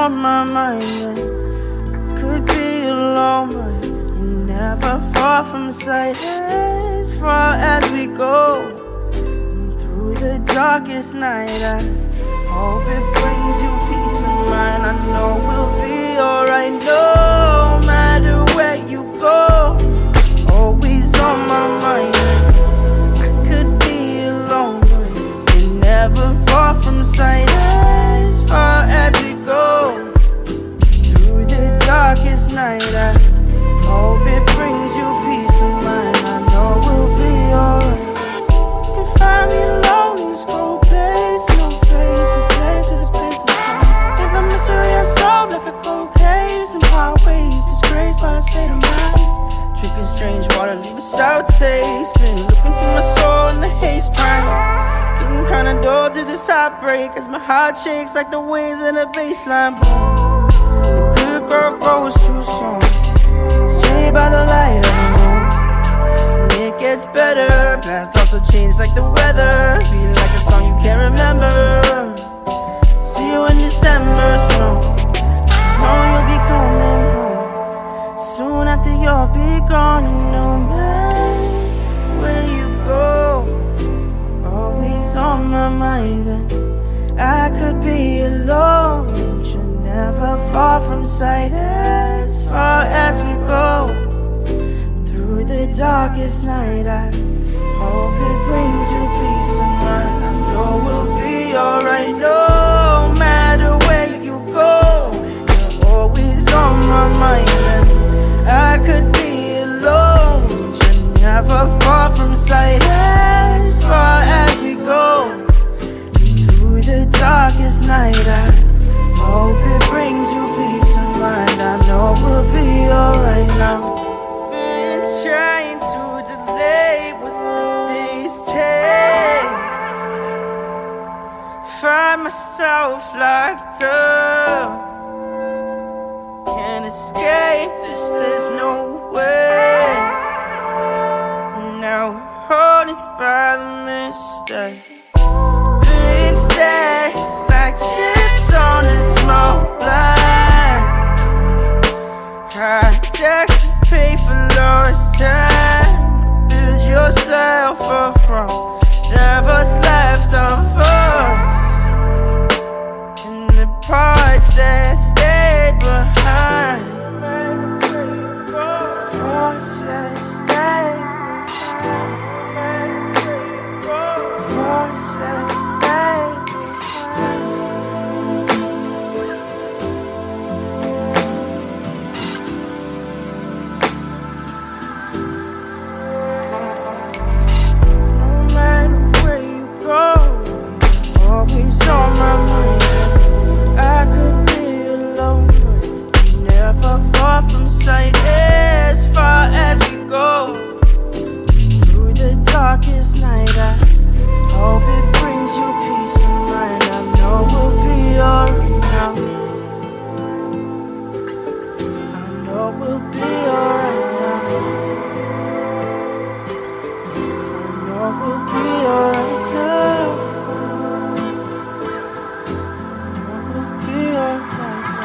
on my mind that I could be alone, but you're never far from sight. As far as we go, and through the darkest night, I hope it brings you peace of mind. I know we'll be alright, no matter where you go. Always on my mind. I could be alone, but you're never far from sight. As far as we go, through the darkest night, I hope it brings you peace of mind. I know we'll be alright. You can find me alone in this cold place, no face, a slave to this place inside. Live a mystery unsolved like a cold case, in power ways, disgraced by a state of mind. Drinking strange water, leave a sour taste. Been looking for my soul in the haze prime. Getting kinda dull to this heartbreak as my heart shakes like the waves in a baseline. Boom. The good girl grows too soon, straight by the light of the moon. And it gets better, path also change like the weather. Feel like a song you can't remember. See you in December snow, 'cause I know you'll be coming home soon after you'll be gone. And no matter where you go, always on my mind. And I could be alone, but you're never far from sight. As far as we go, through the darkest night, I hope it brings you peace of mind. I know we'll be alright, no matter where you go. You're always on my mind. And I could be alone, but you're never far from sight. As far as we go, through the darkest night, I hope it brings you peace of mind. I know we'll be alright now. Been trying to delay what the days take. Find myself locked up, can't escape this, there's no way. Now haunted by the mistakes. Mistakes like chips on a small blind. High tax to pay for lost time. Build yourself up from whatever's left of us, and the parts that stayed behind. Parts that stayed behind. Parts that stayed behind. No matter where you go, always on my mind. I could be alone, but you're never far from sight. As far as we go, through the darkest night, I hope it brings you peace of mind. I know we'll be alright now. I know we'll be alright now. I know we'll be alright now. I know we'll be alright now.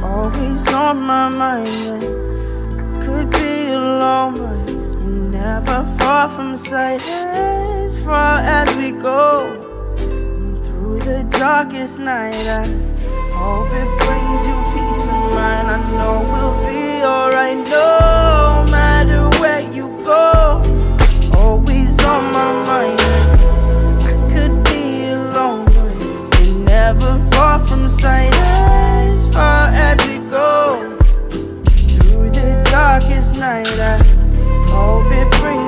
Always on my mind. I could be alone, but you're never far from sight. As far as we go, and through the darkest night, I hope it brings you peace of mind. I know we'll be alright, no matter where you go. Always on my mind. I could be alone, but you're never far from sight. As far as we go, through the darkest night, I hope it brings